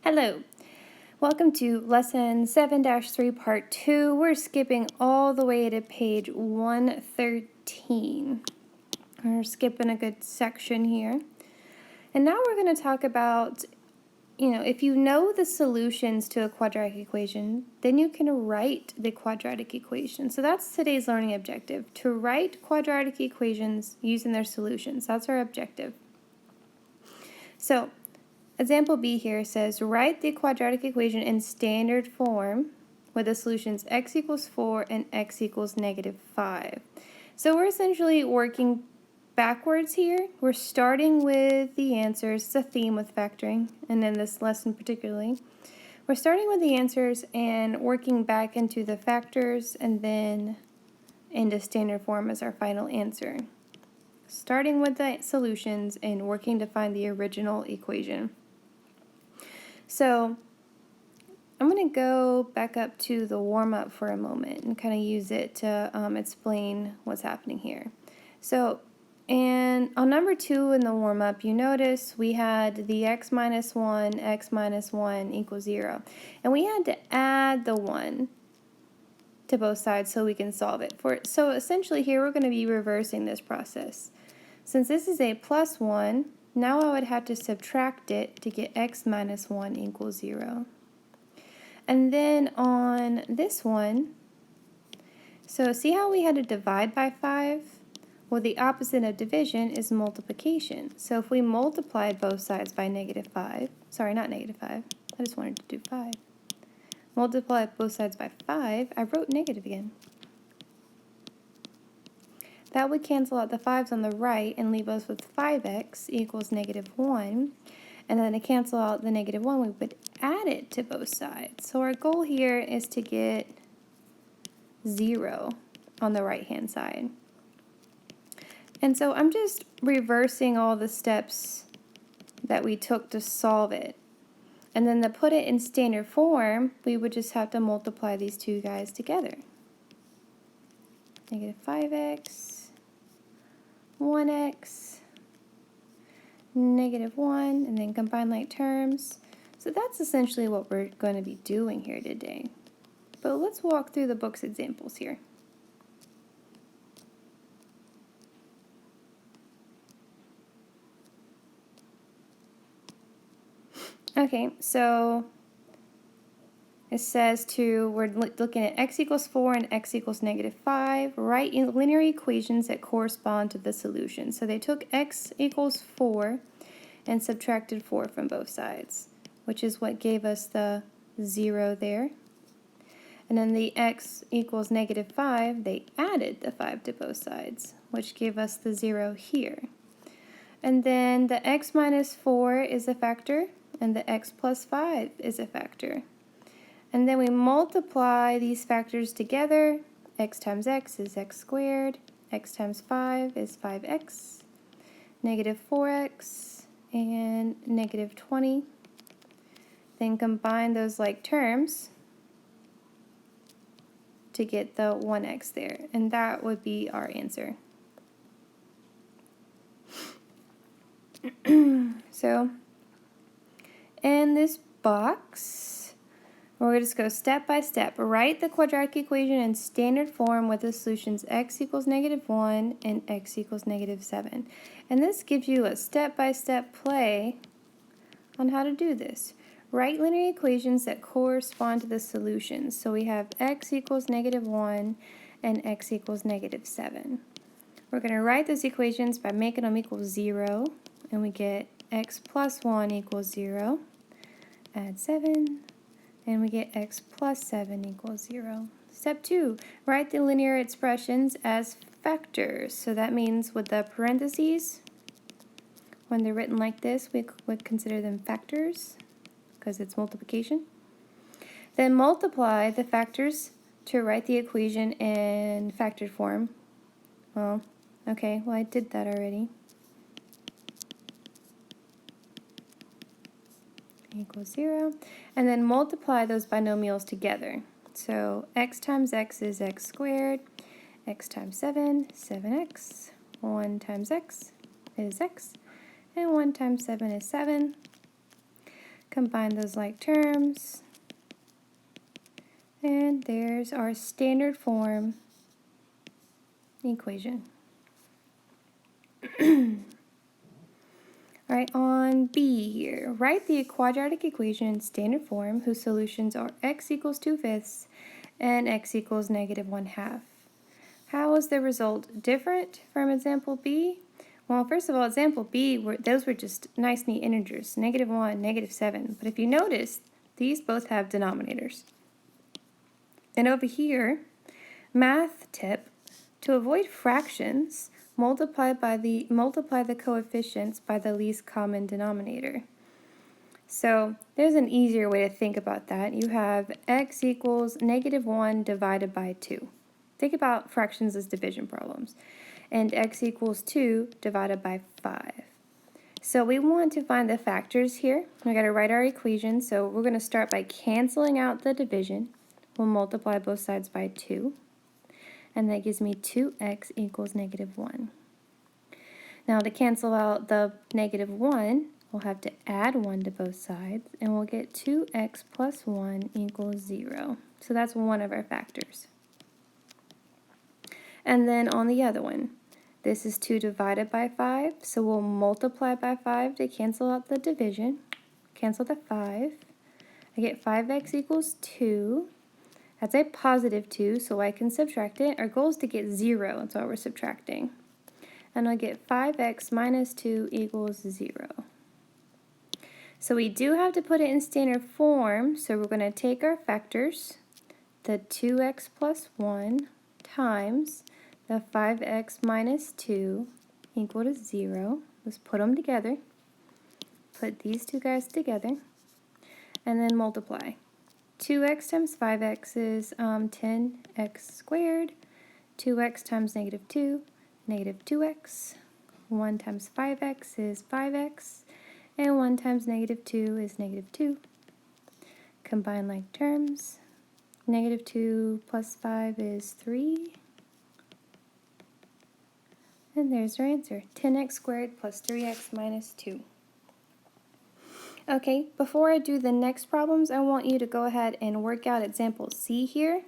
Hello, welcome to lesson 7-3 part 2. We're skipping all the way to page 113. We're skipping a good section here. And now we're going to talk about, if you know the solutions to a quadratic equation, then you can write the quadratic equation. So that's today's learning objective, to write quadratic equations using their solutions. That's our objective. So example B here says, write the quadratic equation in standard form with the solutions x equals 4 and x equals -5. So we're essentially working backwards here. We're starting with the answers. It's a theme with factoring, and in this lesson particularly. We're starting with the answers and working back into the factors and then into standard form as our final answer. Starting with the solutions and working to find the original equation. So I'm going to go back up to the warm-up for a moment and kind of use it to explain what's happening here. So on number 2 in the warm-up, you notice we had the x minus 1 equals 0. And we had to add the 1 to both sides so we can solve it. So essentially here we're going to be reversing this process. Since this is a plus 1, now I would have to subtract it to get x minus 1 equals 0. And then on this one, so see how we had to divide by 5? Well, the opposite of division is multiplication. So if we multiplied both sides by -5, sorry, not -5, I just wanted to do 5. Multiply both sides by 5, I wrote negative again. That would cancel out the 5's on the right and leave us with 5x equals -1. And then to cancel out the -1, we would add it to both sides. So our goal here is to get 0 on the right-hand side. And so I'm just reversing all the steps that we took to solve it. And then to put it in standard form, we would just have to multiply these two guys together. -5x, 1x, -1, and then combine like terms. So that's essentially what we're going to be doing here today. But let's walk through the book's examples here. Okay, so it says we're looking at x equals 4 and x equals -5. Write linear equations that correspond to the solution. So they took x equals 4 and subtracted 4 from both sides, which is what gave us the 0 there. And then the x equals -5, they added the 5 to both sides, which gave us the 0 here. And then the x minus 4 is a factor, and the x plus 5 is a factor. And then we multiply these factors together. X times x is x squared. X times 5 is 5x. -4x and -20. Then combine those like terms to get the 1x there. And that would be our answer. So in this box, we're going to just go step by step. Write the quadratic equation in standard form with the solutions x equals -1 and x equals -7. And this gives you a step-by-step play on how to do this. Write linear equations that correspond to the solutions. So we have x equals -1 and x equals -7. We're going to write those equations by making them equal 0, and we get x plus 1 equals 0. Add 7, and we get x plus 7 equals 0. Step 2, write the linear expressions as factors. So that means with the parentheses, when they're written like this, we would consider them factors because it's multiplication. Then multiply the factors to write the equation in factored form. Well, okay, I did that already. Equals 0, and then multiply those binomials together. So x times x is x squared, x times 7, 7x, 1 times x is x, and 1 times 7 is 7. Combine those like terms. And there's our standard form equation. All right, on B here, write the quadratic equation in standard form whose solutions are x equals 2/5 and x equals -1/2. How is the result different from example B? Well, first of all, example B, those were just nice, neat integers, -1, -7. But if you notice, these both have denominators. And over here, math tip, to avoid fractions, multiply the coefficients by the least common denominator. So there's an easier way to think about that. You have x equals -1 divided by 2. Think about fractions as division problems. And x equals 2 divided by 5. So we want to find the factors here. We got to write our equation. So we're going to start by canceling out the division. We'll multiply both sides by 2. And that gives me 2x equals -1. Now to cancel out the -1, we'll have to add 1 to both sides, and we'll get 2x plus 1 equals 0. So that's one of our factors. And then on the other one, this is 2 divided by 5, so we'll multiply by 5 to cancel out the division. Cancel the 5. I get 5x equals 2. That's a positive 2, so I can subtract it. Our goal is to get 0, that's why we're subtracting. And I'll get 5x minus 2 equals 0. So we do have to put it in standard form, so we're going to take our factors, the 2x plus 1 times the 5x minus 2 equal to 0. Let's put them together. Put these two guys together, and then multiply. 2x times 5x is 10x squared. 2x times -2, -2x. 1 times 5x is 5x. And 1 times -2 is -2. Combine like terms. -2 plus 5 is 3. And there's our answer. 10x squared plus 3x minus 2. Okay, before I do the next problems, I want you to go ahead and work out example C here.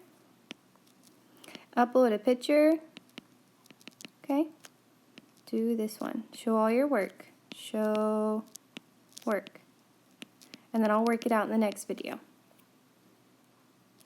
Upload a picture. Okay, do this one. Show all your work. Show work. And then I'll work it out in the next video.